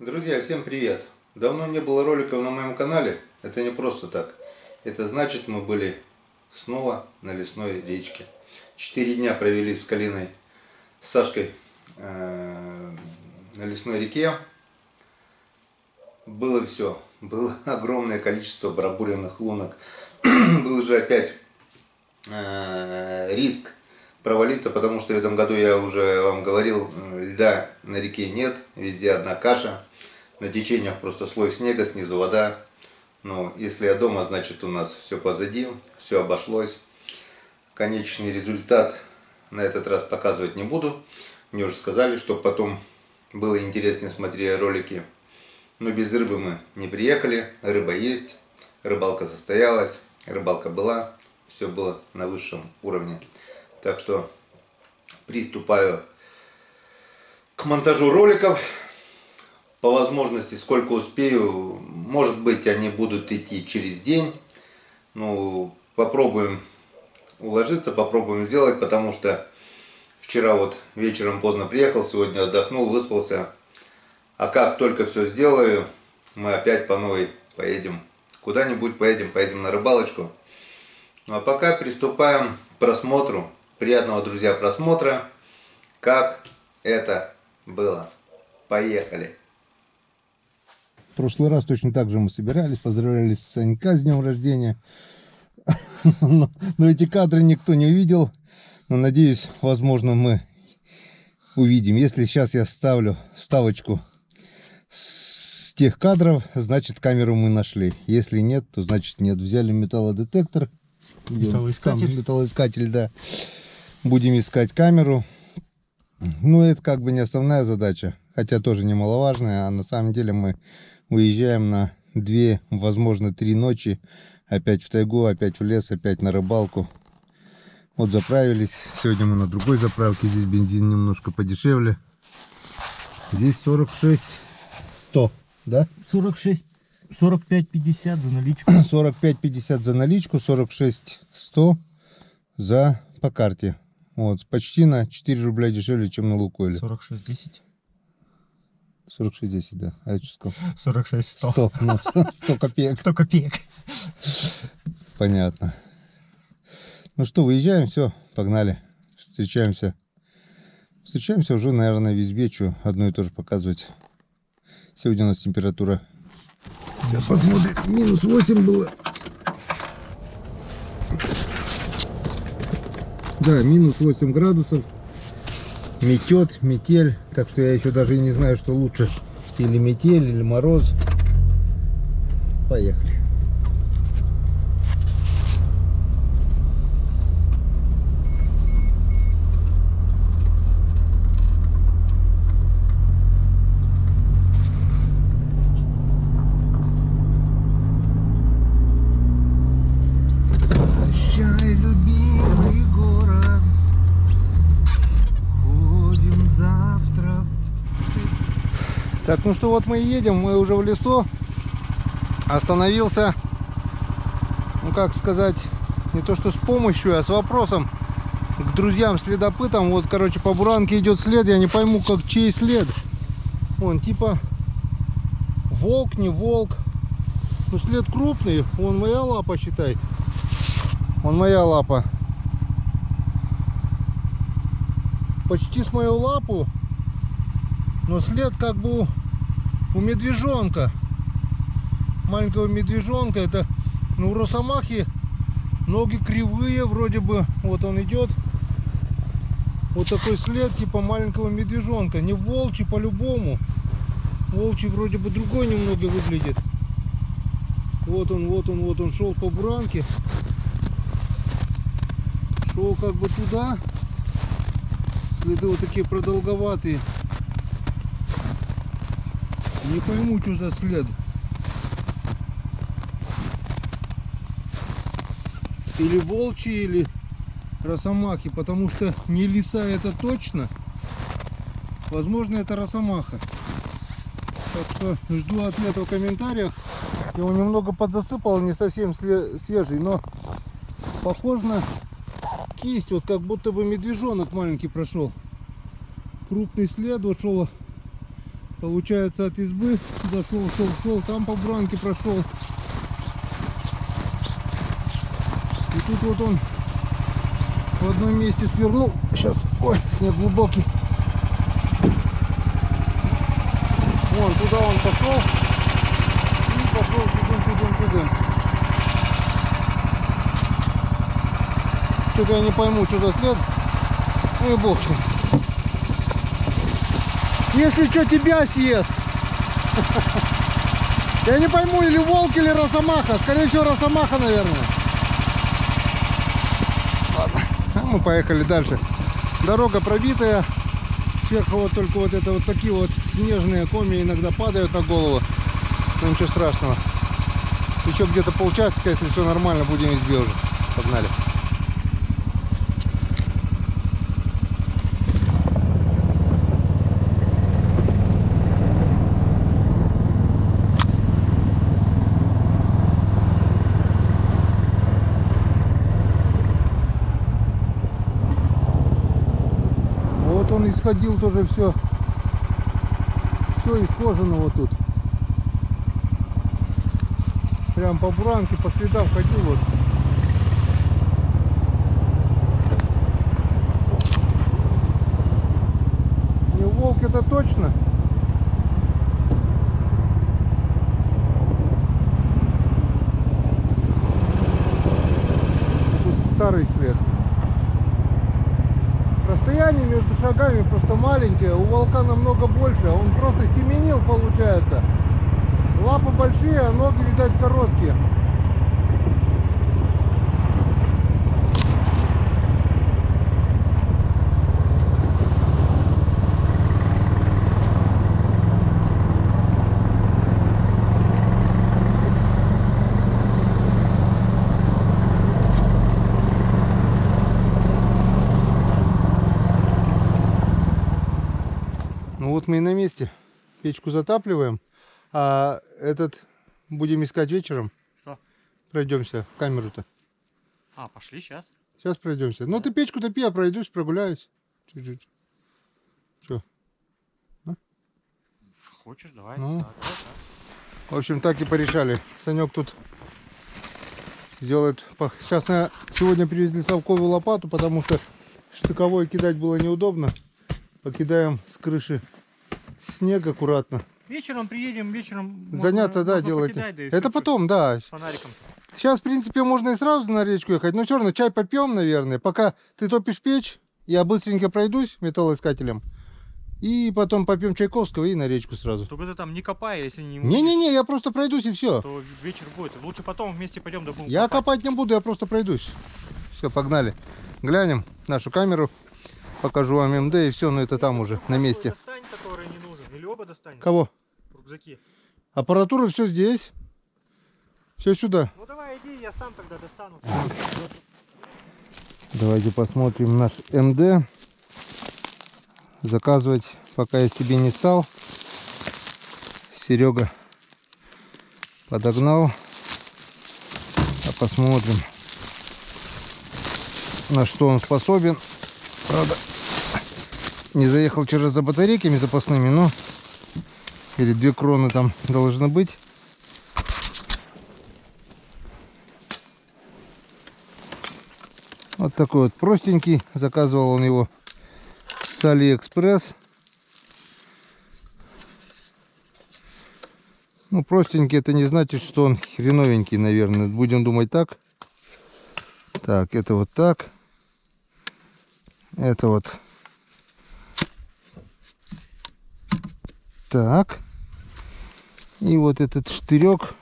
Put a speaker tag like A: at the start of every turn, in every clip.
A: Друзья, всем привет! Давно не было роликов на моем канале, это не просто так. Это значит, мы были снова на лесной речке. 4 дня провели с Калиной, с Сашкой на лесной реке. Было все, было огромное количество пробуренных лунок. Был же опять риск провалиться, потому что в этом году, я уже вам говорил, льда на реке нет, везде одна каша. На течениях просто слой снега, снизу вода. Но если я дома, значит у нас все позади, все обошлось. Конечный результат на этот раз показывать не буду. Мне уже сказали, чтобы потом было интереснее смотреть ролики. Но без рыбы мы не приехали. Рыба есть, рыбалка состоялась, рыбалка была. Все было на высшем уровне. Так что приступаю к монтажу роликов. По возможности, сколько успею. Может быть, они будут идти через день. Ну, попробуем уложиться, попробуем сделать, потому что вчера вот вечером поздно приехал, сегодня отдохнул, выспался. А как только все сделаю, мы опять по новой поедем куда-нибудь, поедем на рыбалочку. Ну, а пока приступаем к просмотру. Приятного, друзья, просмотра. Как это было. Поехали.
B: В прошлый раз точно так же мы собирались, поздравляли Санька с днем рождения. Но эти кадры никто не увидел. Но надеюсь, возможно, мы увидим. Если сейчас я ставлю вставочку с тех кадров, значит, камеру мы нашли. Если нет, то значит нет. Взяли металлодетектор. Металлоискатель, да. Будем искать камеру. Ну, это как бы не основная задача, хотя тоже немаловажная. А на самом деле мы уезжаем на 2, возможно, 3 ночи. Опять в тайгу, опять в лес, опять на рыбалку. Вот заправились. Сегодня мы на другой заправке. Здесь бензин немножко подешевле. Здесь 46-100, да?
C: 45-50 за наличку.
B: 45-50 за наличку, 46-100 за по карте. Вот, почти на 4 рубля дешевле, чем на Лукойле.
C: 46-10.
B: 46-10, да. А я что сказал?
C: 46-100.
B: 100, ну, 100 копеек.
C: 100 копеек.
B: Понятно. Ну что, выезжаем, все, погнали. Встречаемся. Встречаемся уже, наверное, в избе. Что одно и то же показывать. Сегодня у нас температура. Сейчас посмотрим. Минус 8 было. Да, минус 8 градусов. Метет, метель. Так что я еще даже и не знаю, что лучше. Или метель, или мороз. Поехали. Прощай, любимый город. Ходим завтра. Так, ну что, вот мы и едем, мы уже в лесу. Остановился, ну как сказать, не то что с помощью, а с вопросом к друзьям-следопытам. Вот, короче, по буранке идет след, я не пойму, как чей след. Он типа волк, не волк. Ну след крупный, вон моя лапа, считай. Вон моя лапа. Почти с мою лапу. Но след как бы у медвежонка. Маленького медвежонка. Это, ну, у росомахи ноги кривые вроде бы. Вот он идет. Вот такой след типа маленького медвежонка. Не волчий по-любому. Волчий вроде бы другой немного выглядит. Вот он шел по буранке. Шел как бы туда. Следы вот такие продолговатые. Не пойму, что за след. Или волчьи, или росомахи. Потому что не лиса это точно. Возможно, это росомаха. Так что жду ответа в комментариях. Его немного подзасыпал, не совсем свежий, но похож на кисть. Вот как будто бы медвежонок маленький прошел. Крупный след, вот шел Получается, от избы шел, там по бранке прошел. И тут вот он в одном месте свернул. Сейчас, ой, снег глубокий. Вон, туда он пошел. И пошел туда. Что-то я не пойму, что за след. Ну и бог с ним. Если что, тебя съест. Я не пойму, или волк, или росомаха. Скорее всего, росомаха, наверное. Ладно, а мы поехали дальше. Дорога пробитая. Сверху вот только вот это вот такие вот снежные комья иногда падают на голову. Но ничего страшного. Еще где-то полчасика, если все нормально, будем в избе уже. Погнали. Вот он исходил тоже все исхожено вот тут. Прям по буранке, по следам ходил вот. Не волк это точно. Тут старый след. Расстояние между шагами просто маленькое, у волка намного больше, он просто семенил, получается. Лапы большие, а ноги, видать, короткие. Ну вот мы и на месте. Печку затапливаем, а этот будем искать вечером.
C: Что?
B: Пройдемся в камеру-то.
C: А, пошли сейчас.
B: Сейчас пройдемся. Ну ты печку топи, я пройдусь, прогуляюсь. Чуть-чуть. Че?
C: Хочешь, давай.
B: Ну.
C: Да, давай,
B: В общем, так и порешали. Санек тут сделает. Сейчас сегодня привезли совковую лопату, потому что штыковой кидать было неудобно. Покидаем с крыши снег аккуратно.
C: Вечером приедем, вечером
B: Заняться, да,
C: можно
B: делать.
C: покидать, да и
B: Это
C: всё,
B: потом, да.
C: с фонариком.
B: Сейчас, в принципе, можно и сразу на речку ехать, но все равно чай попьем, наверное. Пока ты топишь печь, я быстренько пройдусь металлоискателем. И потом попьем чайковского и на речку сразу.
C: Только ты там не копай, если не
B: Не-не-не, я просто пройдусь и все.
C: то вечер будет. Лучше потом вместе пойдем, да будем
B: Я
C: копать.
B: копать не буду, я просто пройдусь. Все, погнали. Глянем нашу камеру. Покажу вам МД и все, но это там уже, на месте.
C: Достань, который не нужен. Или оба достань.
B: Кого?
C: Рюкзаки.
B: Аппаратура все здесь. Все сюда.
C: Ну давай иди, я сам тогда достану.
B: Давайте посмотрим наш МД. Заказывать пока я себе не стал. Серега подогнал. А посмотрим, на что он способен. Правда, не заехал вчера за батарейками запасными, но или 2 кроны там должны быть. Вот такой вот простенький. Заказывал он его с Алиэкспресс. Ну, простенький это не значит, что он хреновенький, наверное. Будем думать так. Так, это вот так. Это вот так. И вот этот штырек.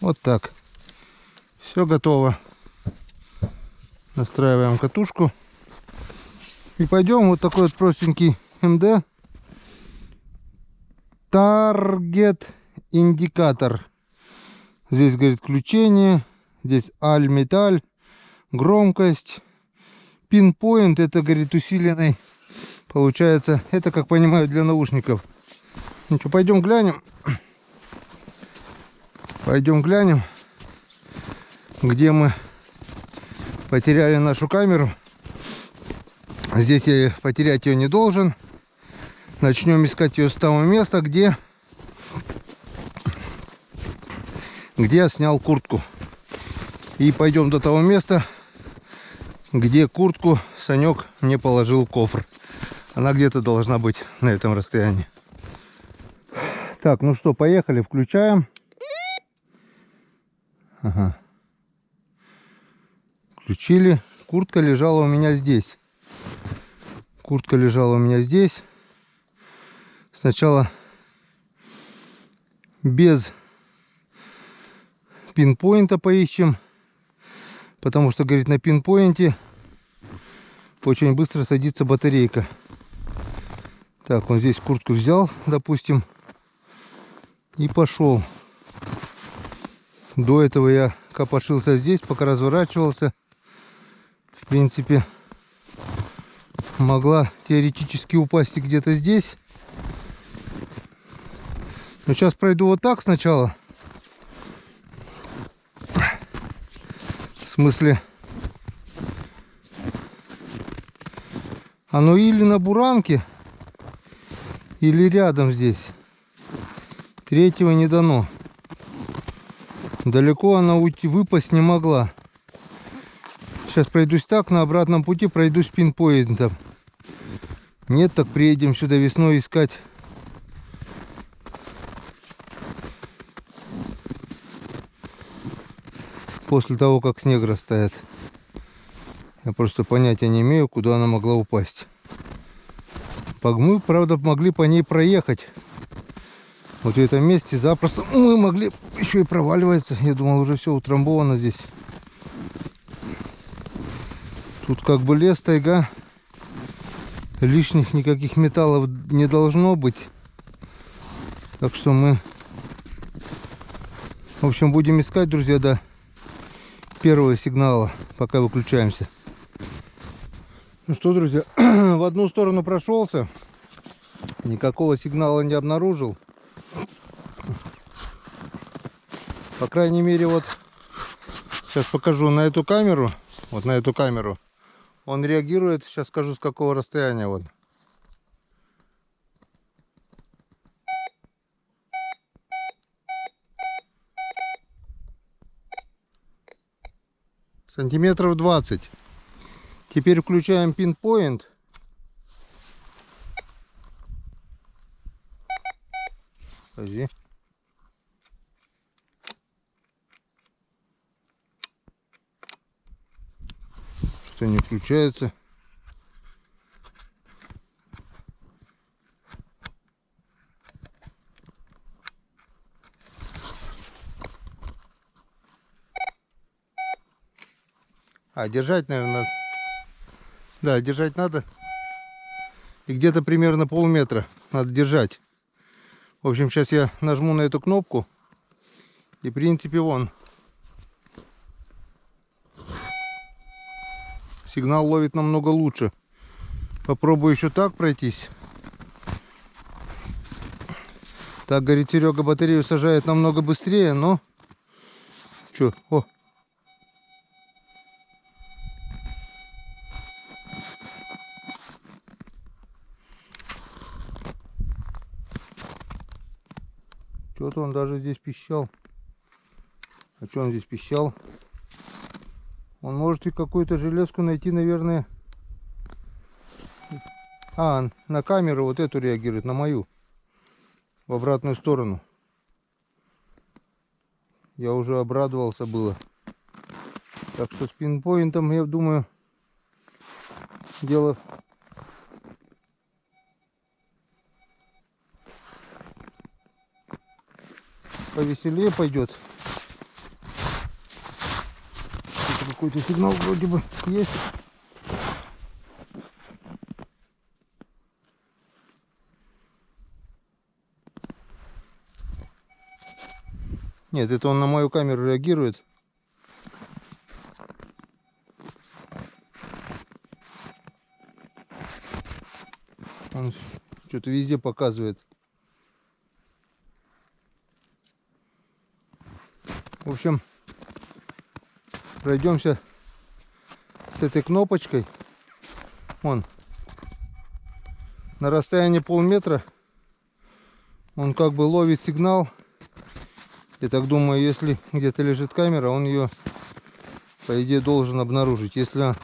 B: Вот так. Все готово. Настраиваем катушку. И пойдем. Вот такой вот простенький МД. Таргет индикатор. Здесь, говорит, включение. Здесь аль-металь. Громкость. Пинпоинт. Это, говорит, усиленный. Получается, это, как понимаю, для наушников. Ну что, пойдем глянем. Пойдем глянем, где мы Потеряли нашу камеру. Здесь я потерять ее не должен. Начнем искать ее с того места, где я снял куртку. И пойдем до того места, где куртку Санек мне положил в кофр. Она где-то должна быть на этом расстоянии. Так, ну что, поехали, включаем. Ага. Включили. Куртка лежала у меня здесь. Куртка лежала у меня здесь. Сначала без пинпоинта поищем. Потому что, говорит, на пинпоинте очень быстро садится батарейка. Так, он здесь куртку взял, допустим, и пошел. До этого я копошился здесь, пока разворачивался. В принципе, могла теоретически упасть где-то здесь. Но сейчас пройду вот так сначала. В смысле, оно или на буранке, или рядом здесь. Третьего не дано. Далеко она уйти, выпасть не могла. Сейчас пройдусь так, на обратном пути пройдусь пинпоинтом. Нет, так приедем сюда весной искать. После того, как снег растает. Я просто понятия не имею, куда она могла упасть. Мы, правда, могли по ней проехать. Вот в этом месте запросто мы могли еще и проваливаться. Я думал, уже все утрамбовано здесь. Тут как бы лес, тайга. Лишних никаких металлов не должно быть. Так что мы, в общем, будем искать, друзья, до первого сигнала, пока выключаемся. Ну что, друзья, в одну сторону прошелся. Никакого сигнала не обнаружил. По крайней мере, вот сейчас покажу на эту камеру. Вот на эту камеру. Он реагирует, сейчас скажу с какого расстояния. Вот. Сантиметров 20. Теперь включаем пинпоинт. Подожди. Что не включается. А, держать, наверное, надо. Да, держать надо. И где-то примерно полметра надо держать. В общем, сейчас я нажму на эту кнопку. И, в принципе, вон. Сигнал ловит намного лучше. Попробую еще так пройтись. Так, говорит, Серега батарею сажает намного быстрее, но... Че? О! Что-то он даже здесь пищал. А что он здесь пищал? Он может и какую-то железку найти, наверное. А, на камеру вот эту реагирует, на мою. В обратную сторону. Я уже обрадовался было. Так что с пинпоинтом, я думаю, дело... повеселее пойдет. Какой-то сигнал вроде бы есть. Нет, это он на мою камеру реагирует. Он что-то везде показывает. В общем, пройдемся с этой кнопочкой. Вон. На расстоянии полметра он как бы ловит сигнал. Я так думаю, если где-то лежит камера, он ее, по идее, должен обнаружить. Если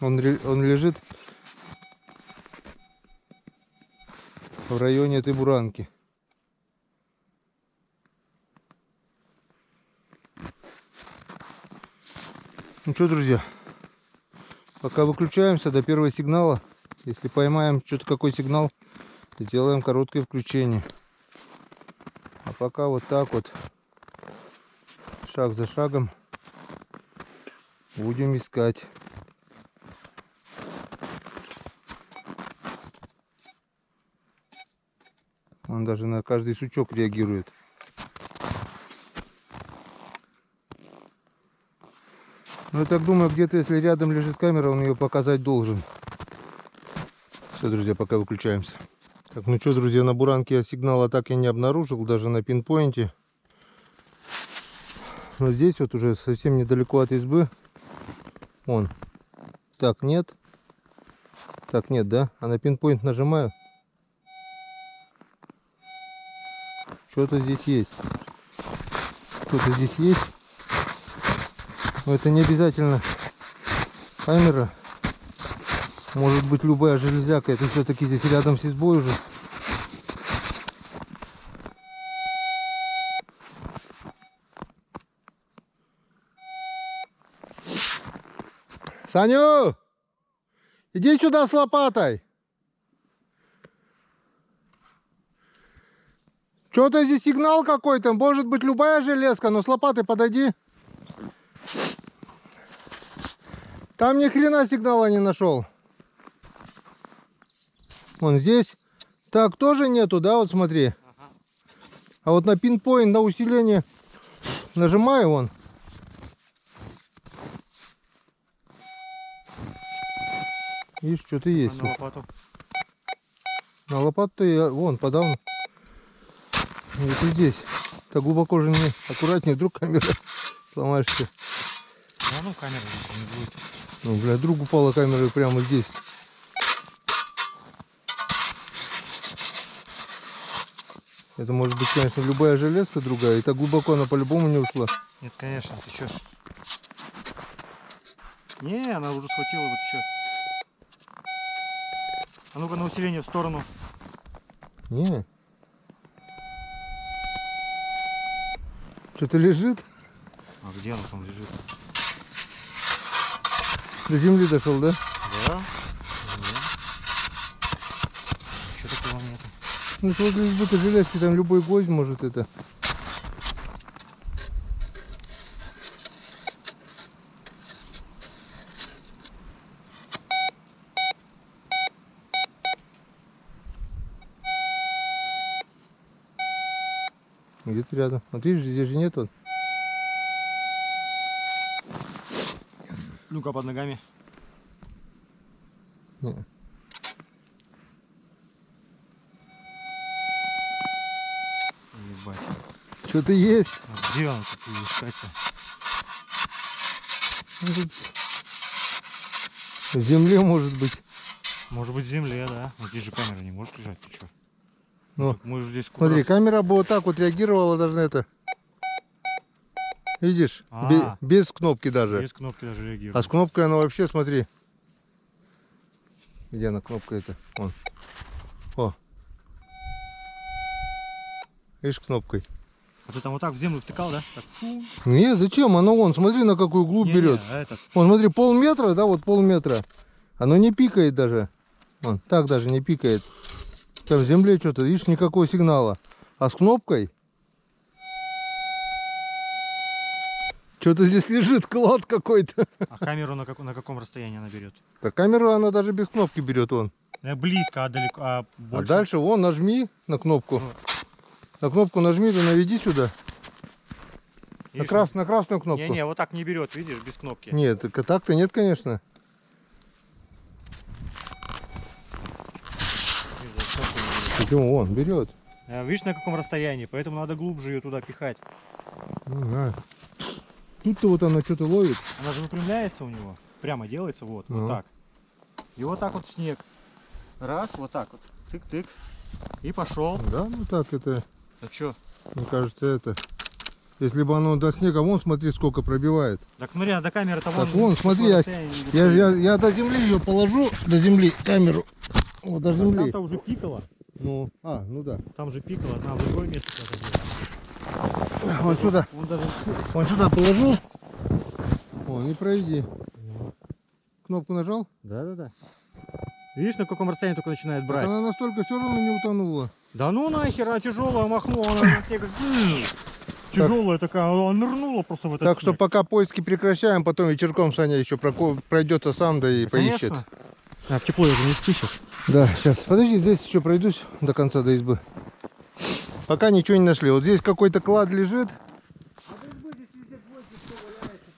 B: он лежит в районе этой буранки. Ну что, друзья, пока выключаемся до первого сигнала. Если поймаем что-то, какой сигнал, сделаем короткое включение. А пока вот так вот, шаг за шагом, будем искать. Он даже на каждый сучок реагирует. Ну, я так думаю, где-то, если рядом лежит камера, он ее показать должен. Все, друзья, пока выключаемся. Так, ну что, друзья, на буранке я сигнала так и не обнаружил, даже на пинпоинте. Но здесь вот уже совсем недалеко от избы. Вон. Так, нет. Так, нет, да? А на пинпоинт нажимаю. Что-то здесь есть. Что-то здесь есть. Но это не обязательно камера. Может быть любая железяка. Это все-таки здесь рядом с избой уже. Саню! Иди сюда с лопатой. Что-то здесь сигнал какой-то. Может быть любая железка, но с лопатой подойди. Там ни хрена сигнала не нашел. Вон здесь. Так, тоже нету, да? Вот смотри.
C: Ага.
B: А вот на пинпоинт, на усиление нажимаю вон. Видишь, что-то есть.
C: На лопату.
B: На лопату я вон подавно. Это здесь. Так глубоко же не. Аккуратнее, вдруг камера сломаешься.
C: Да ну камера здесь не будет.
B: Ну, бля, вдруг упала камера прямо здесь. Это может быть, конечно, любая железка другая. И так глубоко она по-любому не ушла.
C: Нет, конечно, ты чё? Не, она уже схватила, вот ты чё. А ну-ка на усиление в сторону.
B: Не. Что-то лежит.
C: А где она там лежит?
B: До земли дошел, да?
C: Да? Нет. Что такого нету?
B: Ну, что здесь будто железки, там любой гвоздь может это. Где-то рядом. Вот видишь, здесь же нет вот.
C: Ну-ка под ногами.
B: Не.
C: Ебать.
B: Что-то есть.
C: А где она тут искать-то?
B: Ну, тут в земле может быть.
C: Может быть в земле, да? Вот здесь же камера не может лежать, ты чё?
B: Ну,
C: Мы же здесь
B: смотри,
C: раз-
B: камера бы вот так вот реагировала даже на это. Видишь?
C: А.
B: Без кнопки даже.
C: без кнопки даже реагирует.
B: А с кнопкой она вообще, смотри. Где она, кнопка эта? Вон. О. Видишь, кнопкой.
C: А ты там вот так в землю втыкал, да? Так, фу.
B: Не, зачем? Оно вон, смотри, на какую глубь
C: Не-не,
B: берет.
C: а этот.
B: Вон, смотри, полметра, да, вот полметра. Оно не пикает даже. Вон, так даже не пикает. Там в земле что-то, видишь, никакого сигнала. А с кнопкой... Что-то здесь лежит, клад какой-то.
C: А камеру на каком расстоянии она берет?
B: Так камеру она даже без кнопки берет, вон.
C: Близко, а далеко, а
B: А
C: больше?
B: дальше, вон, нажми на кнопку.
C: Ну.
B: На кнопку нажми, да наведи сюда. На,
C: Видишь,
B: на красную кнопку.
C: Не-не, вот так не берет, видишь, без кнопки.
B: Нет, так-то нет, конечно.
C: Видишь, без кнопки не берет.
B: Почему? Вон, берет.
C: А, видишь, на каком расстоянии, поэтому надо глубже ее туда пихать.
B: Ага. Тут-то вот она что-то ловит.
C: Она же выпрямляется у него. прямо делается, вот,
B: Ну.
C: вот так. И вот так вот снег. Раз, вот так вот. Тык-тык. И пошел.
B: Да, ну так это,
C: А чё?
B: мне кажется, это. Если бы оно до снега, вон смотри, сколько пробивает.
C: Так смотри, а до камеры-то
B: Так вон, смотри, я до земли ее положу, до земли камеру. Вот до земли.
C: Там-то уже пикало.
B: Ну, ну да.
C: Там же пикало, надо в другое место куда-то.
B: Вот сюда.
C: Он даже...
B: Вон сюда положу. Вон, и пройди. Кнопку нажал?
C: Да-да-да. Видишь, на каком расстоянии только начинает
B: Так
C: брать?
B: она настолько все равно не утонула.
C: Да ну нахер, она тяжелая, махнула, она на снег. Тяжелая такая, она нырнула просто в этот
B: Так что
C: снег.
B: пока поиски прекращаем, потом вечерком Саня еще пройдется сам, да и поищет.
C: Конечно. А, в тепло уже не спишет.
B: Да, сейчас. Подожди, здесь еще пройдусь до конца, до избы. Пока ничего не нашли. Вот здесь какой-то клад лежит.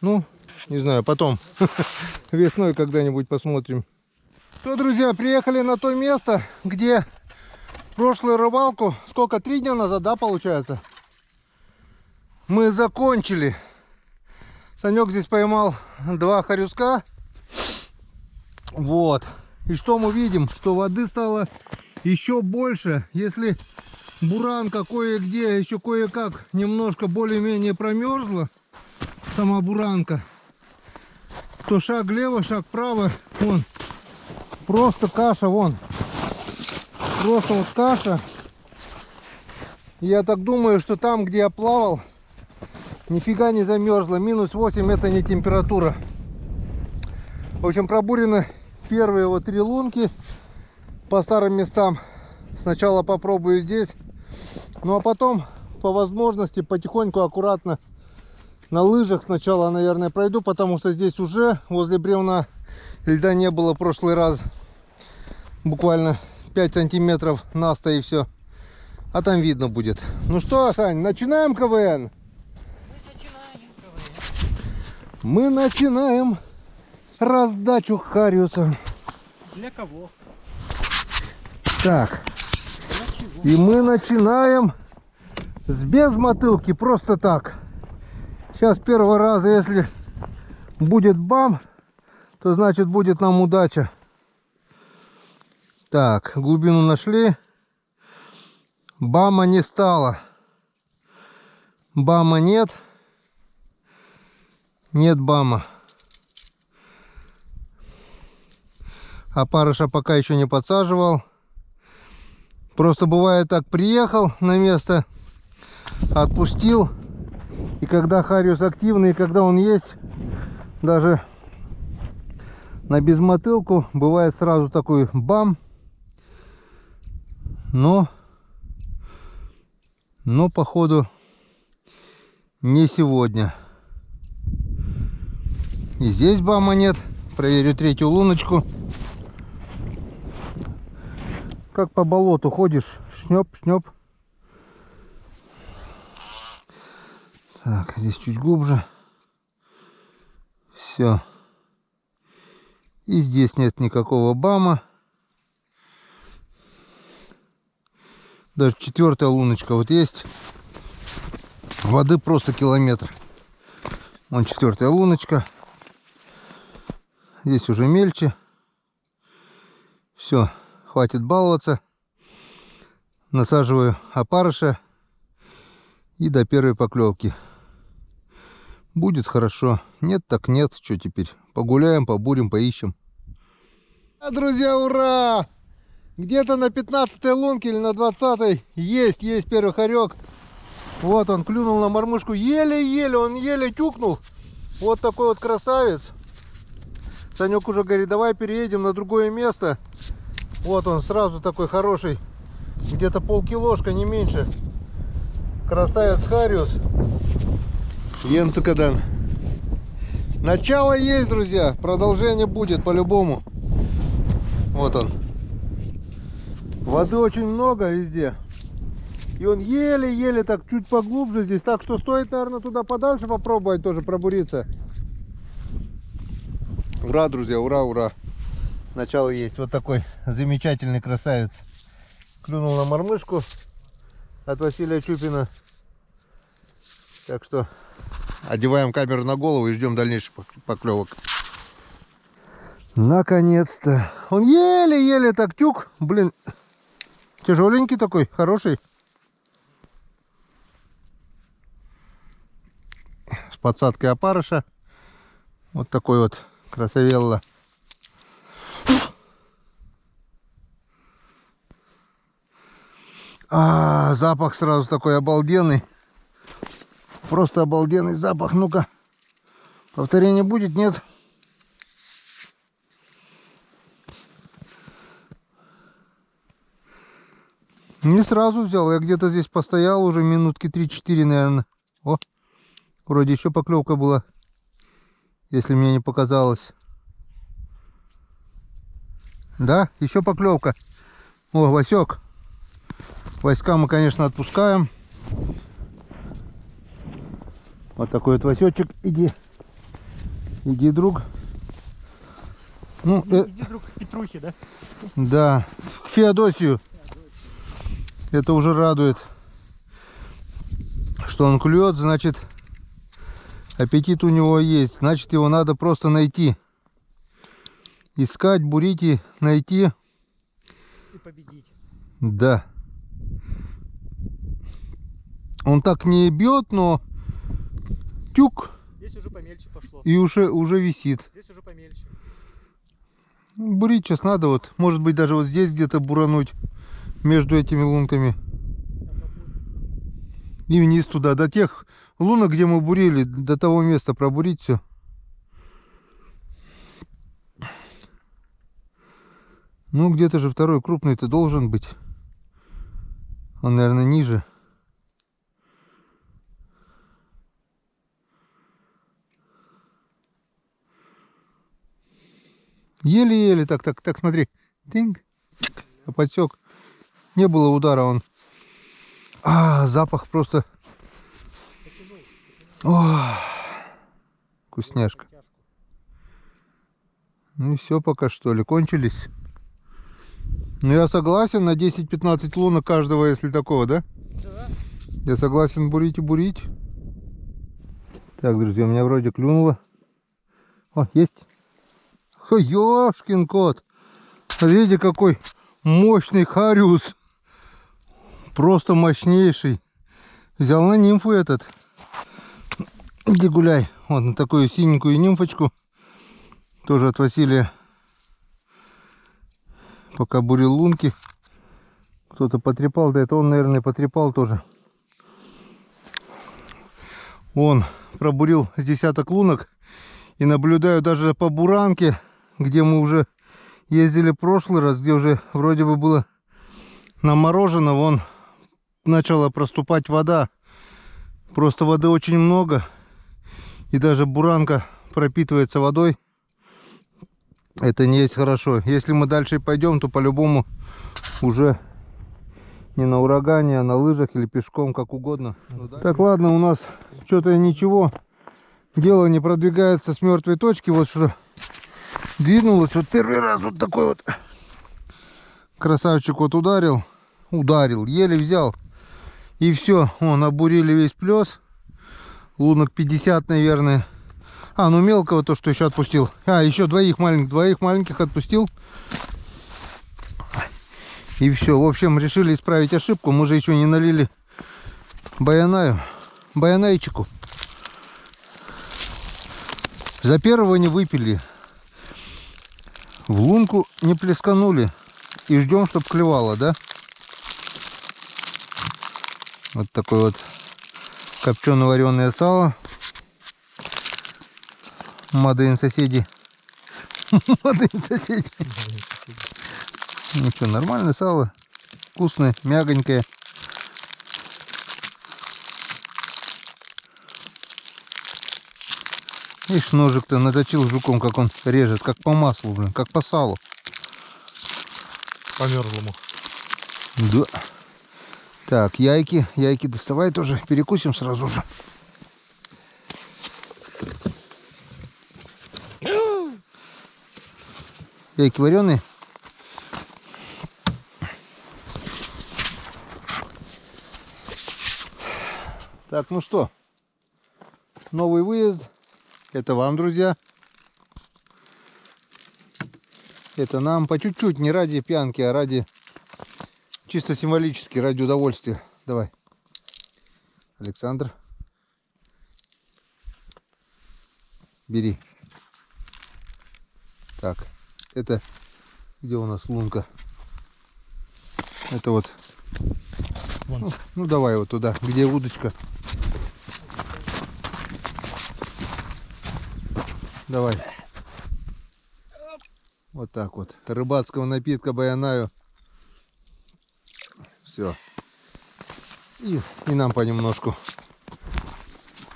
B: Ну, не знаю, потом. Весной когда-нибудь посмотрим. Что, друзья, приехали на то место, где прошлую рыбалку, сколько, 3 дня назад, да, получается? Мы закончили. Санек здесь поймал 2 хорюска. Вот. И что мы видим? Что воды стало еще больше. Если буранка кое-где, еще кое-как немножко более-менее промерзла, сама буранка, то шаг влево, шаг вправо, вон, просто каша, вон. Просто вот каша. Я так думаю, что там, где я плавал, нифига не замерзла. Минус 8 это не температура. В общем, пробурены первые вот 3 лунки по старым местам. Сначала попробую здесь, ну а потом по возможности потихоньку, аккуратно на лыжах сначала, наверное, пройду, потому что здесь уже возле бревна льда не было в прошлый раз. Буквально 5 сантиметров наста и все. А там видно будет. Ну что, Сань, начинаем КВН? Мы начинаем раздачу хариуса.
C: Для кого?
B: Так. И мы начинаем с без мотылки, просто так. Сейчас первого раза, если будет бам, то значит будет нам удача. Так, глубину нашли. Бама не стало. Бама нет. Нет бама. Опарыша пока еще не подсаживал. Просто бывает так, приехал на место, отпустил. И когда хариус активный, и когда он есть, даже на безмотылку, бывает сразу такой бам. Но походу не сегодня. И здесь бама нет. Проверю 3-ю луночку. Как по болоту ходишь, шнеп. Так, здесь чуть глубже. Все. И здесь нет никакого бама. Даже 4-я луночка вот есть. Воды просто километр. Вон 4-я луночка. Здесь уже мельче. Все, хватит баловаться. Насаживаю опарыша. И до первой поклевки. Будет хорошо. Нет, так нет. Что теперь? Погуляем, побурим, поищем. Друзья, ура! Где-то на 15-й лунке или на 20-й есть первый хорек. Вот он клюнул на мормышку. Еле-еле, он еле тюкнул. Вот такой вот красавец. Санек уже говорит, давай переедем на другое место. Вот он сразу такой хороший. Где-то полкилошка, не меньше. Красавец хариус. Енцикадан. Начало есть, друзья. Продолжение будет по-любому. Вот он. Воды очень много везде. И он еле-еле так чуть поглубже здесь. Так что стоит, наверное, туда подальше попробовать тоже пробуриться. Ура, друзья, ура, ура. Начало есть. Вот такой замечательный красавец. Клюнул на мормышку от Василия Чупина. Так что одеваем камеру на голову и ждем дальнейших поклевок. Наконец-то. Он еле-еле так тюк. Блин, тяжеленький такой, хороший. С подсадкой опарыша. Вот такой вот красавелла. Запах сразу такой обалденный. Просто обалденный запах. Ну-ка, повторение будет? Нет? Не сразу взял. Я где-то здесь постоял уже минутки 3-4, наверное. О, вроде еще поклевка была. Если мне не показалось. Да, еще поклевка. О, Васек. Васька мы, конечно, отпускаем. Вот такой вот Васечек. Иди. Иди, друг. Ну,
C: Иди, друг, к Петрухе, да?
B: да, к Феодосию. Это уже радует, что он клюет, значит, аппетит у него есть. Значит, его надо просто найти. Искать, бурить и найти.
C: И победить.
B: Да. Он так не бьет, но тюк.
C: Здесь уже помельче пошло.
B: И уже висит.
C: Здесь уже помельче.
B: Бурить сейчас надо, вот, может быть, даже вот здесь где-то бурануть между этими лунками. И вниз туда, до тех лунок, где мы бурили, до того места пробурить все. Ну, где-то же второй крупный-то должен быть. Он, наверное, ниже. Еле-еле, так, смотри. Тинг. Подсек. Не было удара, он. Запах просто. О, вкусняшка. Ну и все пока, что ли, кончились. Ну я согласен, на 10-15 лунок каждого, если такого, да?
C: Да.
B: Я согласен бурить и бурить. Так, друзья, у меня вроде клюнуло. О, есть. О, ёшкин кот. Смотрите, какой мощный хариус. Просто мощнейший. Взял на нимфу этот. Иди гуляй. Вот на такую синенькую нимфочку. Тоже от Василия. Пока бурил лунки. Кто-то потрепал. Да это он, наверное, потрепал тоже. Он пробурил с десяток лунок. И наблюдаю даже по буранке, где мы уже ездили в прошлый раз, где уже вроде бы было наморожено, вон начала проступать вода. Просто воды очень много. И даже буранка пропитывается водой. Это не есть хорошо. Если мы дальше пойдем, то по-любому уже не на урагане, а на лыжах или пешком, как угодно. Так, ладно, у нас что-то ничего. Дело не продвигается с мертвой точки. Вот что двинулось. Вот первый раз вот такой вот красавчик вот ударил. Еле взял. И все. Он обурили весь плес. Лунок 50, наверное. Ну мелкого то, что еще отпустил. Еще двоих маленьких отпустил. И все. В общем, решили исправить ошибку. Мы же еще не налили баянайчику. За первого не выпили. В лунку не плесканули. И ждем, чтобы клевало, да? Вот такое вот копчено-вареное сало. Мадын соседи. Мадын соседи. Ну что, нормальное сало. Вкусное, мягонькое. Видишь, ножик-то наточил жуком, как он режет, как по маслу, блин, как по салу.
C: По мерзлому.
B: Да. Так, яйки доставай тоже, перекусим сразу же. Яйки вареные. Так, ну что, новый выезд. Это вам, друзья. Это нам по чуть-чуть, не ради пьянки, а ради чисто символически, ради удовольствия. Давай. Александр. Бери. Так, это где у нас лунка? Это вот.
C: Вон.
B: Ну давай вот туда, где удочка. Давай. Вот так вот. Рыбацкого напитка Баянаю. Все. И нам понемножку.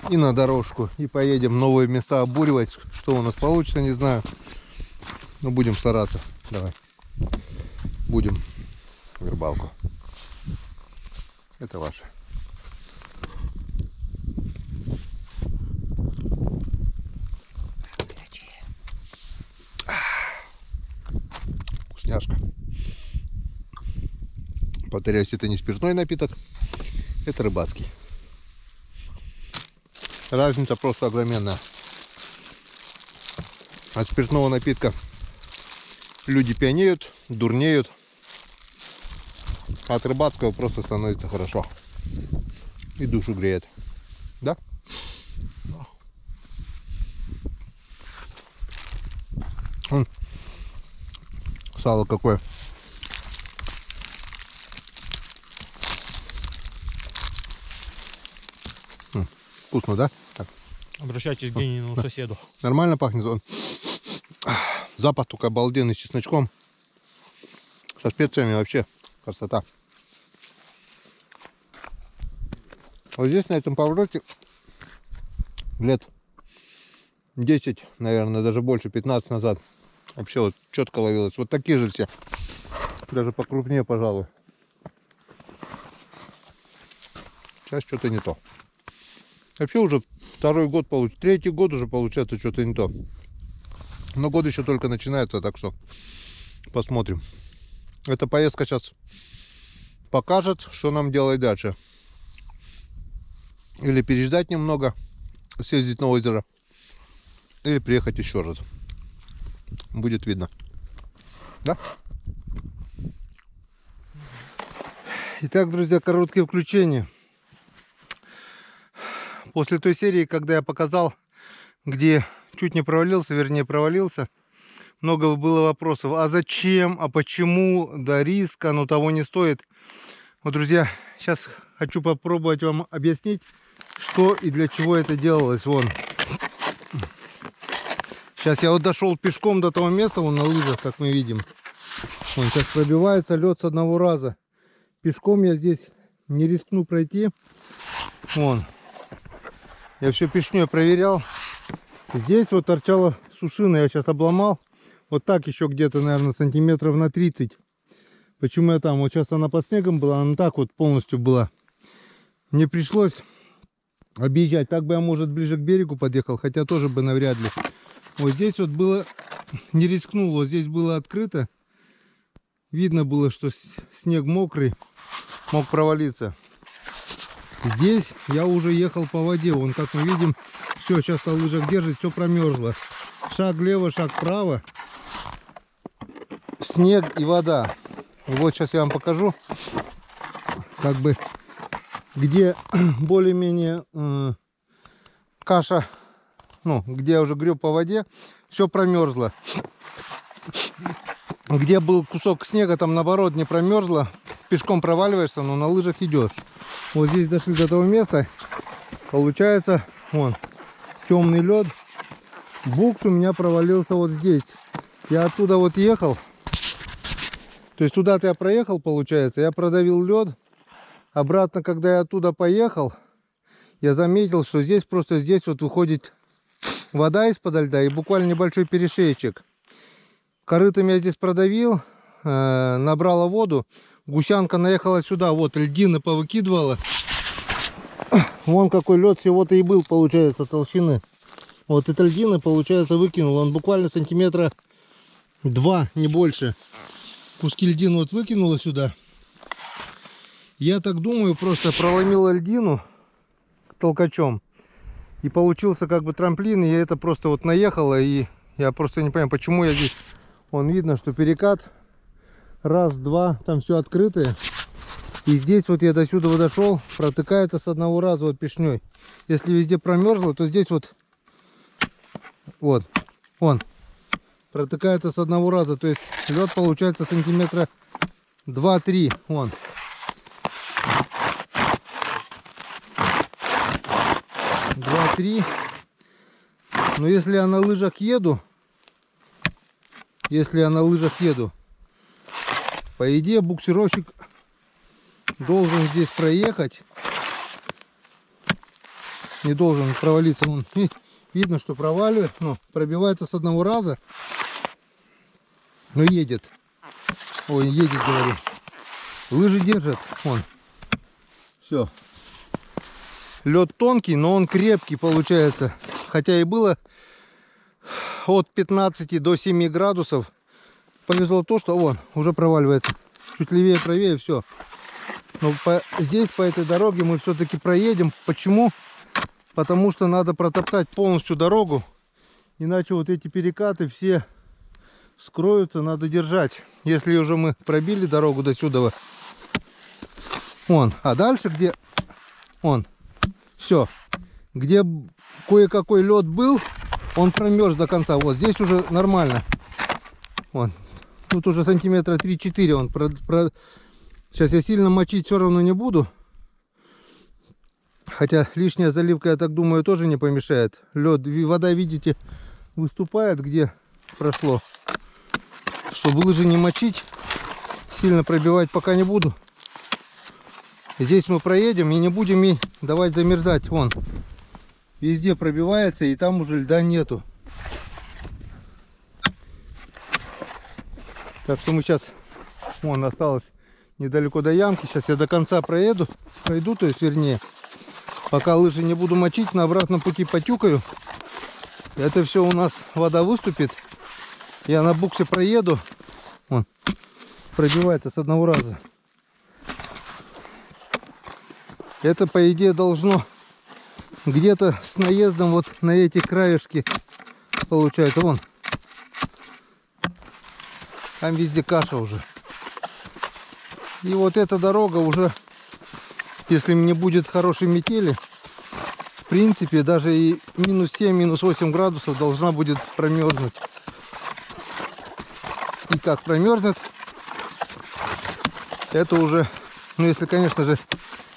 B: И на дорожку. И поедем новые места обуривать. Что у нас получится, не знаю. Но будем стараться. Давай. Будем в рыбалку. Это ваше. Вкусняшка. Повторяюсь, это не спиртной напиток, это рыбацкий. Разница просто огроменная. От спиртного напитка люди пьянеют, дурнеют. А от рыбацкого просто становится хорошо. И душу греет. Да? Сало какое. Вкусно, да? Так.
C: Обращайтесь к Гениному соседу.
B: Нормально пахнет он. Запах только обалденный, с чесночком. Со специями вообще красота. Вот здесь, на этом повороте, лет 10, наверное, даже больше, 15 назад, вообще вот четко ловилось. Вот такие же все. Даже покрупнее, пожалуй. Сейчас что-то не то. Вообще уже второй год, третий год уже получается что-то не то. Но год еще только начинается, так что посмотрим. Эта поездка сейчас покажет, что нам делать дальше. Или переждать немного, съездить на озеро, или приехать еще раз. Будет видно. Да? Итак, друзья, короткие включения. После той серии, когда я показал, где чуть не провалился, вернее провалился, много было вопросов. А зачем? А почему? Да риск, оно того не стоит. Вот, друзья, сейчас хочу попробовать вам объяснить, что и для чего это делалось. Вон. Сейчас я вот дошел пешком до того места, вон на лыжах, как мы видим. Вон сейчас пробивается лед с одного раза. Пешком я здесь не рискну пройти. Вон. Я все пешней проверял. Здесь вот торчала сушина, я сейчас обломал. Вот так еще где-то, наверное, сантиметров на 30. Почему я там? Вот сейчас она под снегом была, она так вот полностью была. Мне пришлось объезжать. Так бы я, может, ближе к берегу подъехал, хотя тоже бы навряд ли. Вот здесь вот было, не рискнул, вот здесь было открыто. Видно было, что снег мокрый, мог провалиться. Здесь я уже ехал по воде. Вон, как мы видим, все, сейчас на лыжах держит, все промерзло. Шаг влево, шаг вправо. Снег и вода. Вот сейчас я вам покажу, как бы, где более-менее каша, ну, где я уже греб по воде, все промерзло. Где был кусок снега, там наоборот не промерзло. Пешком проваливаешься, но на лыжах идешь. Вот здесь дошли до того места. Получается, вон, темный лед. Букс у меня провалился вот здесь. Я оттуда вот ехал. То есть туда-то я проехал, получается. Я продавил лед. Обратно, когда я оттуда поехал, я заметил, что здесь просто здесь вот выходит вода из-под льда и буквально небольшой перешейчик. Корытом я здесь продавил, набрала воду. Гусянка наехала сюда, вот льдины повыкидывала. Вон какой лед всего-то и был, получается, толщины. Вот это льдины, получается, выкинул. Он буквально сантиметра 2, не больше. Куски льдин вот выкинула сюда. Я так думаю, просто проломила льдину толкачом. И получился как бы трамплин, и это просто вот наехало. И я просто не понимаю, почему я здесь Вон видно, что перекат. Раз, два, там все открытое. И здесь вот я до сюда вот дошел, протыкается с одного раза вот пешней. Если везде промерзло, то здесь вот, он, протыкается с одного раза. То есть лед получается сантиметра 2-3, вон. 2-3. Но если я на лыжах еду, по идее буксировщик должен здесь проехать. Не должен провалиться. Вон, видно, что проваливает, но пробивается с одного раза. Но едет. Ой, едет, говорю. Лыжи держат. Вон. Все. Лед тонкий, но он крепкий получается. Хотя и было от 15 до 7 градусов. Повезло то, что вон, уже проваливается. Чуть левее, правее, все. Но здесь, по этой дороге, мы все-таки проедем. Почему? Потому что надо протоптать полностью дорогу. Иначе вот эти перекаты все скроются, надо держать. Если уже мы пробили дорогу до сюда. Вон. А дальше где? Вон. Все. Где кое-какой лед был, он промерз до конца. Вот здесь уже нормально. Вон. Тут уже сантиметра 3-4 он Сейчас я сильно мочить все равно не буду. Хотя лишняя заливка, я так думаю, тоже не помешает. Лед, вода, видите, выступает, где прошло. Чтобы лыжи не мочить, сильно пробивать пока не буду. Здесь мы проедем и не будем ей давать замерзать. Вон, везде пробивается, и там уже льда нету. Так что мы сейчас, вон, осталось недалеко до ямки. Сейчас я до конца пройду, то есть вернее. Пока лыжи не буду мочить, на обратном пути потюкаю. Это все у нас вода выступит. Я на буксе проеду. Вон, пробивается с одного раза. Это, по идее, должно где-то с наездом вот на эти краешки получается. Вон. Там везде каша уже. И вот эта дорога уже, если не будет хорошей метели, в принципе, даже и минус 7, минус 8 градусов должна будет промерзнуть. И как промерзнет, это уже, ну если, конечно же,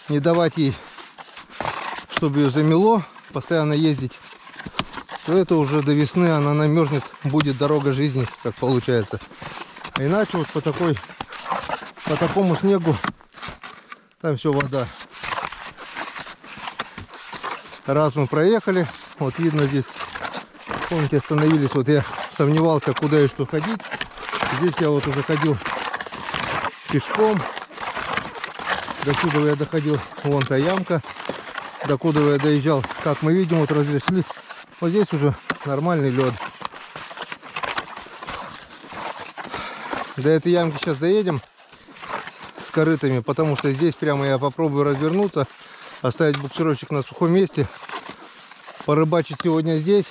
B: не давать ей, чтобы ее замело, постоянно ездить, то это уже до весны она намерзнет, будет дорога жизни, как получается. А иначе вот по такому снегу там все вода. Раз мы проехали, вот видно здесь, помните, остановились, вот я сомневался, куда и что ходить. Здесь я вот уже ходил пешком, до сюда я доходил, вон та ямка, до куда я доезжал, как мы видим, вот разрешили, вот здесь уже нормальный лед. До этой ямки сейчас доедем с корытами, потому что здесь прямо я попробую развернуться, оставить буксировщик на сухом месте, порыбачить сегодня здесь,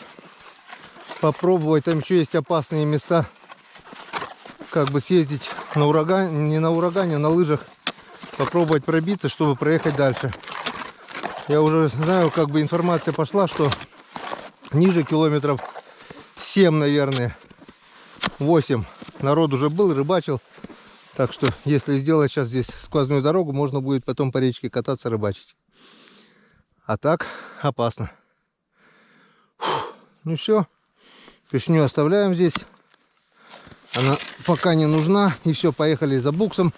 B: попробовать, там еще есть опасные места, как бы съездить на урагане, не на урагане, а на лыжах, попробовать пробиться, чтобы проехать дальше. Я уже знаю, как бы информация пошла, что ниже километров 7, наверное, 8 народ уже был, рыбачил. Так что, если сделать сейчас здесь сквозную дорогу, можно будет потом по речке кататься, рыбачить. А так опасно. Фух. Ну все, пешню оставляем здесь. Она пока не нужна. И все, поехали за буксом.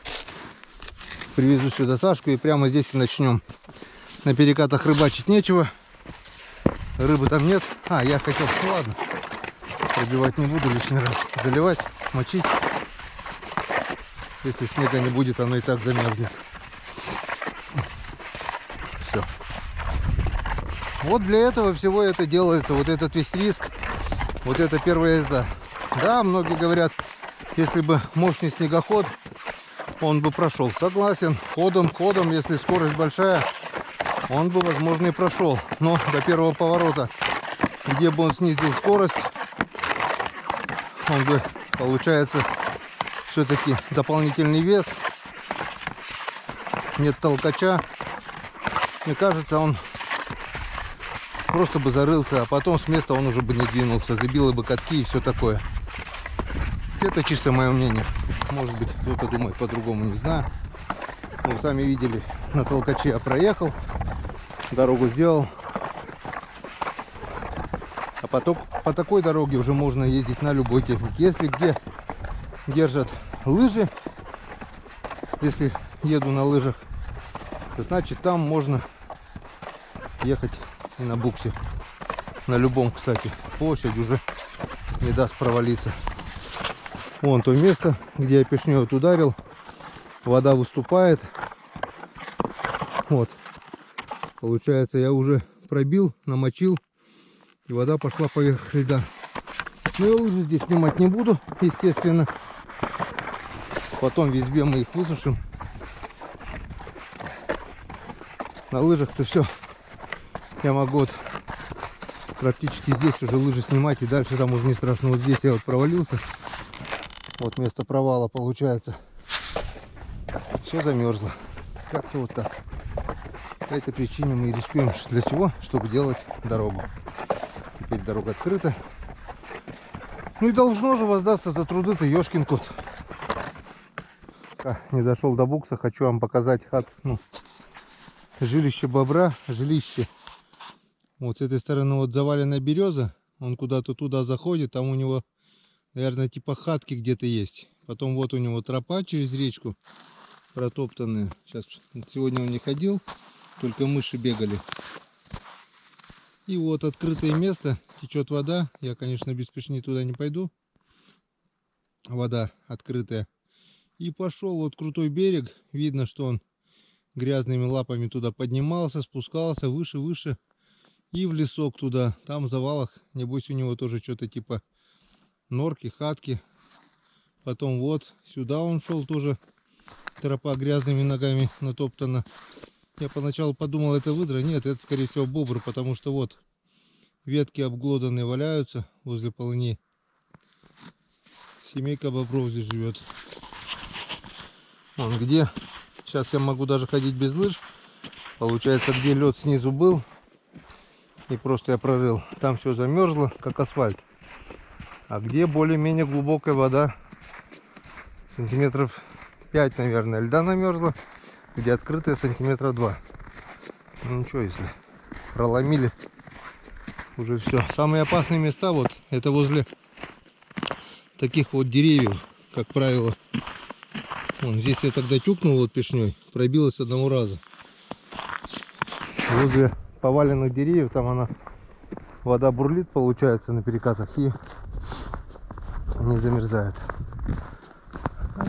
B: Привезу сюда Сашку и прямо здесь и начнем. На перекатах рыбачить нечего. Рыбы там нет. А, я хотел, ну ладно. Пробивать не буду лишний раз. Заливать, мочить. Если снега не будет, оно и так замерзнет. Все. Вот для этого всего это делается. Вот этот весь риск. Вот это первая езда. Да, многие говорят, если бы мощный снегоход, он бы прошел. Согласен, ходом, если скорость большая, он бы, возможно, и прошел. Но до первого поворота, где бы он снизил скорость, он бы Получается, все-таки дополнительный вес. Нет толкача. Мне кажется, он просто бы зарылся, а потом с места он уже бы не двинулся. Забило бы катки и все такое. Это чисто мое мнение. Может быть, кто-то думает по-другому, не знаю. Вы сами видели, на толкаче я проехал, дорогу сделал. А потом по такой дороге уже можно ездить на любой технике. Если где держат лыжи, если еду на лыжах, то значит там можно ехать и на буксе. На любом, кстати. Площадь уже не даст провалиться. Вон то место, где я пешней вот ударил. Вода выступает. Вот. Получается, я уже пробил, намочил. И вода пошла поверх льда. Но я лыжи здесь снимать не буду, естественно. Потом в избе мы их высушим. На лыжах-то все. Я могу вот практически здесь уже лыжи снимать. И дальше там уже не страшно. Вот здесь я вот провалился. Вот место провала получается. Все замерзло. Как-то вот так. По этой причине мы и рискуем. Для чего? Чтобы делать дорогу. Теперь дорога открыта. Ну и должно же воздастся за труды-то, ёшкин кот. Пока не дошел до букса, хочу вам показать жилище бобра. Жилище. Вот с этой стороны вот заваленная береза. Он куда-то туда заходит. Там у него, наверное, типа хатки где-то есть. Потом вот у него тропа через речку протоптанная. Сейчас, сегодня он не ходил, только мыши бегали. И вот открытое место, течет вода. Я, конечно, без пешни туда не пойду. Вода открытая. И пошел вот крутой берег. Видно, что он грязными лапами туда поднимался, спускался выше, выше. И в лесок туда. Там в завалах, небось, у него тоже что-то типа норки, хатки. Потом вот сюда он шел тоже. Тропа грязными ногами натоптана. Я поначалу подумал, это выдра. Нет, это скорее всего бобр, потому что вот ветки обглоданные валяются возле полыней. Семейка бобров здесь живет. Вон где. Сейчас я могу даже ходить без лыж. Получается, где лед снизу был. И просто я прорыл. Там все замерзло, как асфальт. А где более-менее глубокая вода. Сантиметров 5, наверное, льда намерзла. Где открытая сантиметра 2. Ну ничего, если проломили, уже все. Самые опасные места вот это возле таких вот деревьев, как правило. Вон, здесь я тогда тюкнул вот пешней, пробилась одного раза. Возле поваленных деревьев там она, вода бурлит, получается, на перекатах и не замерзает.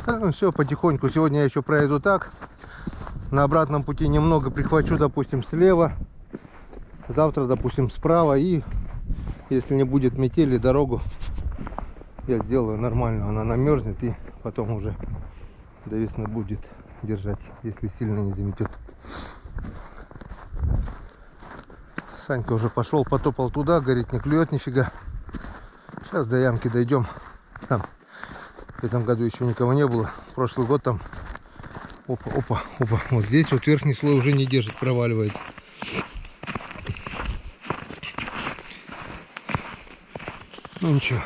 B: Ну все, потихоньку. Сегодня я еще проеду так. На обратном пути немного прихвачу, допустим, слева. Завтра, допустим, справа. И если не будет метели, дорогу я сделаю нормально. Она намерзнет и потом уже до весны будет держать, если сильно не заметет. Санька уже пошел, потопал туда. Говорит, не клюет нифига. Сейчас до ямки дойдем. Там в этом году еще никого не было. Прошлый год там. Опа, опа, опа. Вот здесь вот верхний слой уже не держит, проваливается. Ну ничего.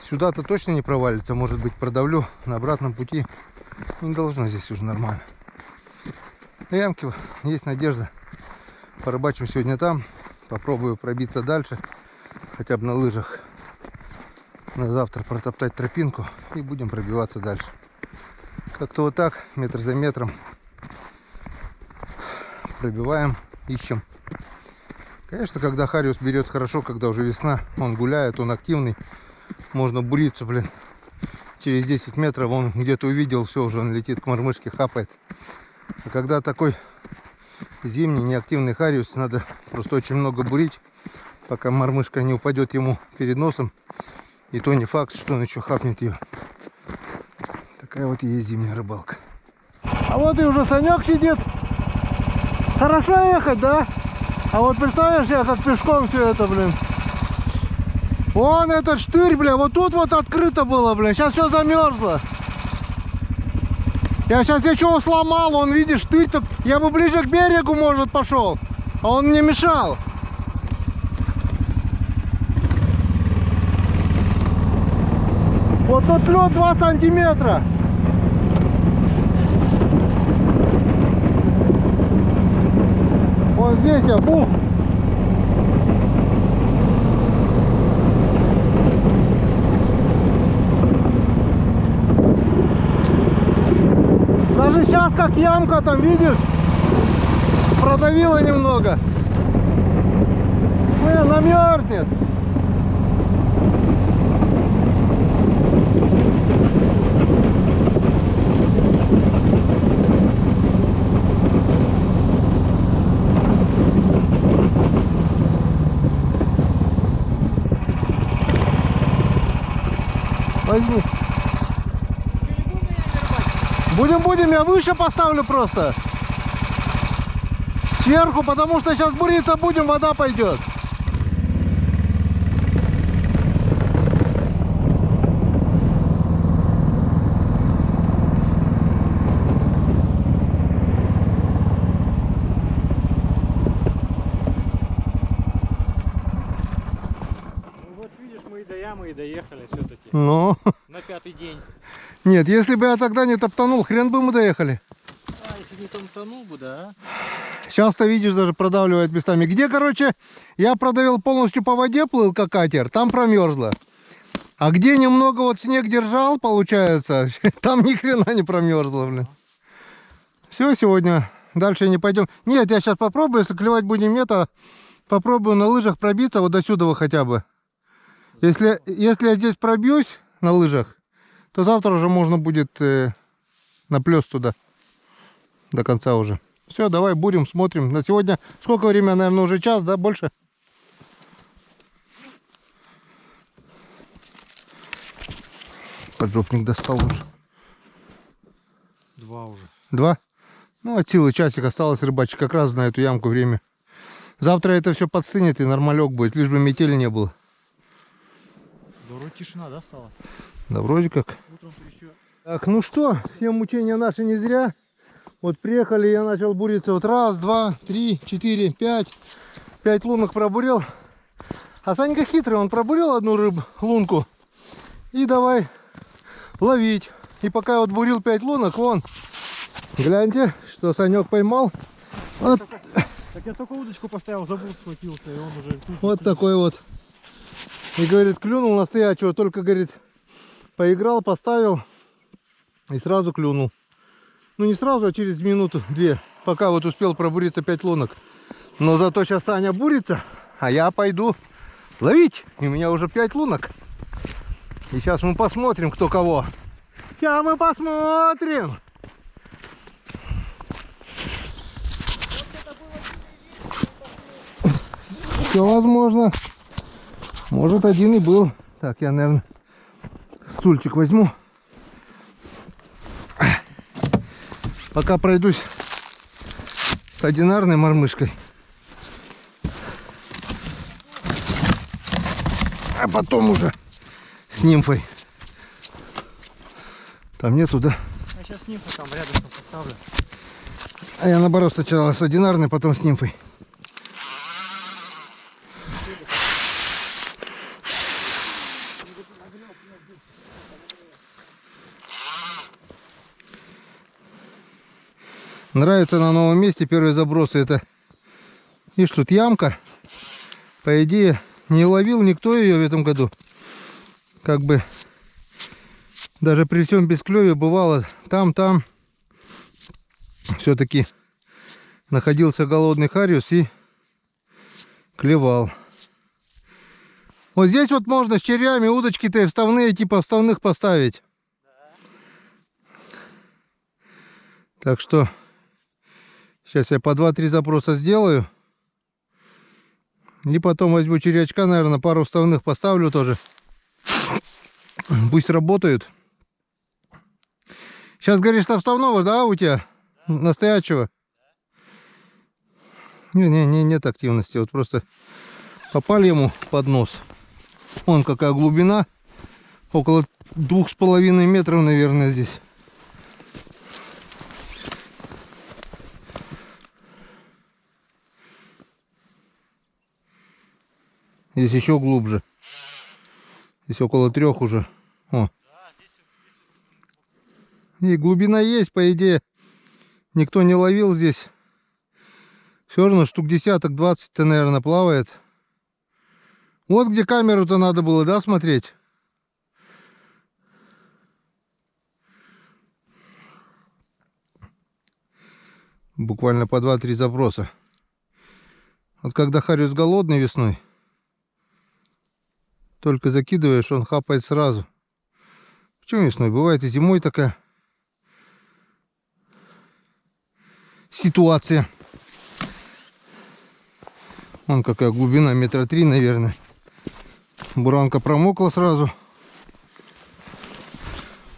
B: Сюда-то точно не провалится. Может быть, продавлю на обратном пути. Не должно здесь уже нормально. На ямке есть надежда. Порыбачим сегодня там. Попробую пробиться дальше. Хотя бы на лыжах. На завтра протоптать тропинку. И будем пробиваться дальше. Как-то вот так, метр за метром. Пробиваем, ищем. Конечно, когда хариус берет хорошо, когда уже весна, он гуляет, он активный. Можно буриться, блин. Через 10 метров он где-то увидел, все, уже он летит к мормышке, хапает. А когда такой зимний, неактивный хариус, надо просто очень много бурить, пока мормышка не упадет ему перед носом. И то не факт, что он еще хапнет ее. Такая вот и есть зимняя рыбалка. А вот и уже Санек сидит. Хорошо ехать, да? А вот представляешь, я как пешком все это, блин. Вон этот штырь, бля, вот тут вот открыто было, бля. Сейчас все замерзло. Я сейчас еще сломал, он, видишь, штырь-то. Я бы ближе к берегу, может, пошел. А он мне мешал. Вот тут лед 2 сантиметра. Вот здесь я, бух. Даже сейчас как ямка там, видишь, продавила немного. Она мерзнет. Возьми. Будем, я выше поставлю просто. Сверху, потому что сейчас буриться будем, вода пойдет.
C: Вот видишь, мы и до ямы и доехали все-таки.
B: Ну.
C: На 5-й день.
B: Нет, если бы я тогда не топтанул, хрен бы мы доехали.
C: А, если не там тонул бы, да?
B: Сейчас-то видишь, даже продавливает местами. Где, короче, я продавил полностью по воде, плыл как катер, там промерзло. А где немного вот снег держал, получается, там ни хрена не промерзло, блин. Все, сегодня дальше не пойдем. Нет, я сейчас попробую, если клевать будем нет, а попробую на лыжах пробиться вот до сюда хотя бы. Если я здесь пробьюсь на лыжах, то завтра уже можно будет наплёс туда. До конца уже. Все, давай бурим, смотрим. На сегодня сколько времени, наверное, уже час, да, больше? Поджопник достал уже.
C: 2 уже.
B: 2? Ну, от силы часик осталось рыбачить как раз на эту ямку время. Завтра это все подстынет и нормалек будет, лишь бы метели не было.
C: Да вроде тишина, да, стала?
B: Да вроде как.
C: Утром еще...
B: Так, ну что, все мучения наши не зря. Вот приехали, я начал буриться. Вот 1, 2, 3, 4, 5. 5 лунок пробурил. А Санька хитрый, он пробурил одну лунку. И давай ловить. И пока я вот бурил 5 лунок, вон, гляньте, что Санек поймал. Вот,
C: Так я только удочку поставил, забыл, схватился, и он уже...
B: вот такой вот. И говорит, клюнул настоящего, только, говорит, поиграл, поставил и сразу клюнул. Ну не сразу, а через минуту-две, пока вот успел пробуриться 5 лунок. Но зато сейчас Саня бурится, а я пойду ловить. И у меня уже 5 лунок. И сейчас мы посмотрим, кто кого. Сейчас мы посмотрим. Все возможно. Может, один и был. Так, я, наверное, стульчик возьму. Пока пройдусь с одинарной мормышкой. А потом уже с нимфой. Там нету, да?
C: А сейчас нимфу там рядом поставлю.
B: А я наоборот сначала с одинарной, потом с нимфой. Нравится на новом месте первые забросы. Это, видишь, тут ямка. По идее, не ловил никто ее в этом году. Как бы даже при всем бесклёве бывало там все-таки находился голодный хариус и клевал. Вот здесь вот можно с червями удочки-то вставные, типа вставных поставить. Так что сейчас я по 2-3 запроса сделаю. И потом возьму червячка, наверное, пару вставных поставлю тоже. Пусть работают. Сейчас, говоришь, что вставного, да, у тебя? Да. Настоящего? Да. Нет активности. Вот просто попали ему под нос. Вон какая глубина. Около 2,5 метров, наверное, здесь. Здесь еще глубже. Здесь около 3 уже. О. И глубина есть, по идее. Никто не ловил здесь. Все равно штук десяток, 20-то, наверное, плавает. Вот где камеру-то надо было, да, смотреть? Буквально по 2-3 запроса. Вот когда хариус голодный весной, только закидываешь, он хапает сразу. Почему весной? Бывает и зимой такая ситуация. Вон какая глубина, 3 метра, наверное. Буранка промокла сразу.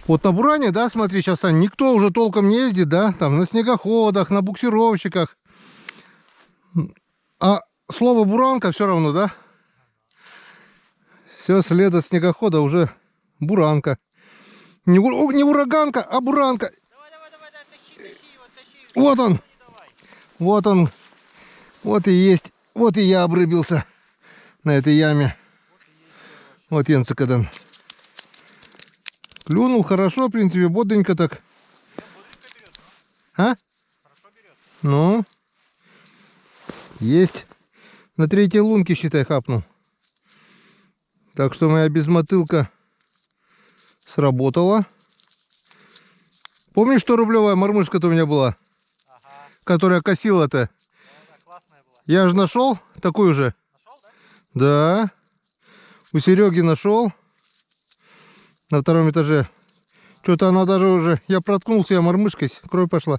B: Вот на буране, да, смотри, сейчас, Сань, никто уже толком не ездит, да, там на снегоходах, на буксировщиках. А слово буранка все равно, да? Все, след от снегохода уже буранка. Не ураганка, а буранка.
C: Давай, тащи его, тащи.
B: Вот он.
C: Давай.
B: Вот он. Вот и есть. Вот и я обрыбился на этой яме. Вот Енцекадан. Клюнул хорошо, в принципе, бодренько так. А?
C: Хорошо берет.
B: Ну. Есть. На 3-й лунке, считай, хапнул. Так что моя безмотылка сработала. Помнишь, 100-рублевая мормышка-то у меня была?
C: Ага.
B: Которая косила-то?
C: Да, классная была.
B: Я же нашел такую же.
C: Нашел, да?
B: Да. У Сереги нашел. На 2-м этаже. Что-то она даже уже... Я проткнулся, я мормышкой. Кровь пошла.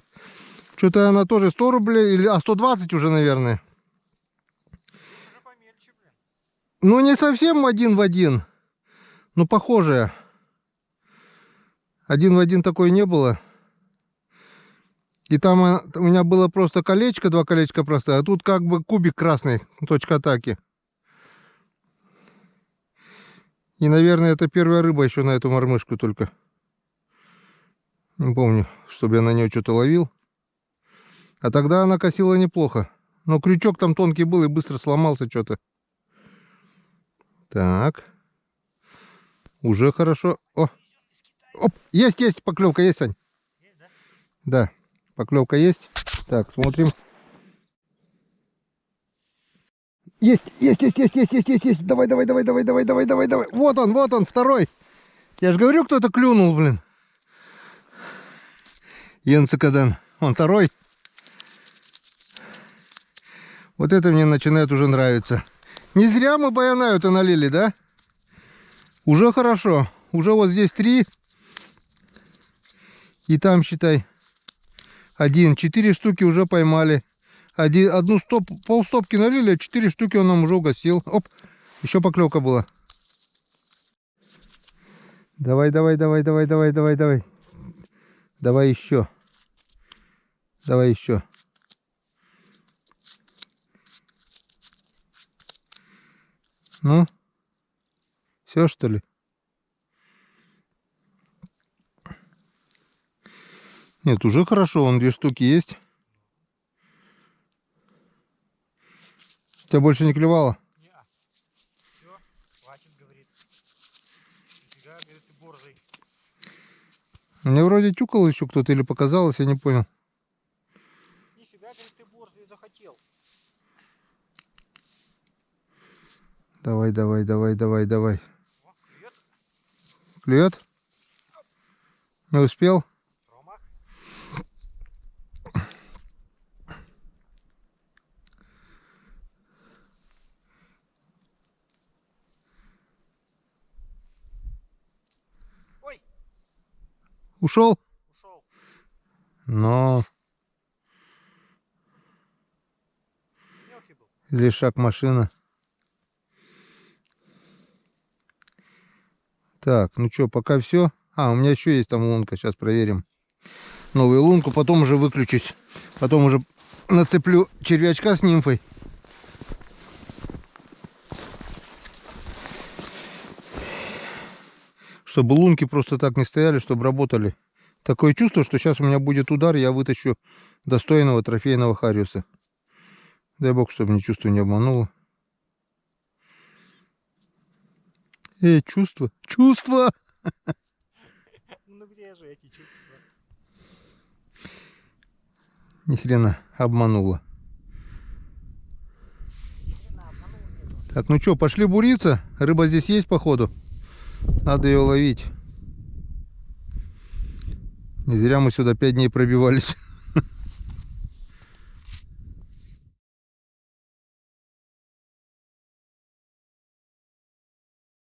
B: Что-то она тоже 100 рублей. Или... А 120 уже, наверное.
C: Уже помельче, блин.
B: Ну, не совсем 1 в 1. Но похожая. 1 в 1 такой не было. И там у меня было просто колечко, 2 колечка просто. А тут как бы кубик красный. Точка атаки. И, наверное, это первая рыба еще на эту мормышку только. Не помню, чтобы я на нее что-то ловил. А тогда она косила неплохо. Но крючок там тонкий был и быстро сломался что-то. Так. Уже хорошо. О! Оп! Есть, поклевка есть, Сань.
C: Есть, да?
B: Да, поклевка есть. Так, смотрим. Есть. Давай. Вот он, второй. Я же говорю, кто-то клюнул, блин. Енцекадан. Он второй. Вот это мне начинает уже нравиться. Не зря мы баянаю-то налили, да? Уже хорошо. Уже вот здесь 3. И там, считай, 1. 4 штуки уже поймали. Полстопки налили, а 4 штуки он нам уже угостил. Оп, еще поклевка была. Давай. Давай еще. Давай еще. Ну, все, что ли? Нет, уже хорошо, вон 2 штуки есть. У тебя больше не клевало?
C: Неа. Все, хватит, говорит. Нифига, говорит, ты борзый.
B: Мне вроде тюкал еще кто-то или показалось, я не понял.
C: Нифига, говорит, ты борзый захотел.
B: Давай.
C: О, клюет.
B: Клюет? Не успел?
C: Промах. Ой,
B: Ушел?
C: ушел.
B: Но
C: Мелкий был.
B: лишак машина. Так, ну что, пока все. А, у меня еще есть там лунка, сейчас проверим. Новую лунку, потом уже выключусь. Потом уже нацеплю червячка с нимфой. чтобы лунки просто так не стояли, чтобы работали. Такое чувство, что сейчас у меня будет удар, я вытащу достойного трофейного хариуса. Дай бог, чтобы мне чувство не обмануло. Чувство, чувство!
C: Ну где же эти чувства?
B: Ни хрена обманула. Так, ну что, пошли буриться. Рыба здесь есть, походу. Надо ее ловить. Не зря мы сюда 5 дней пробивались.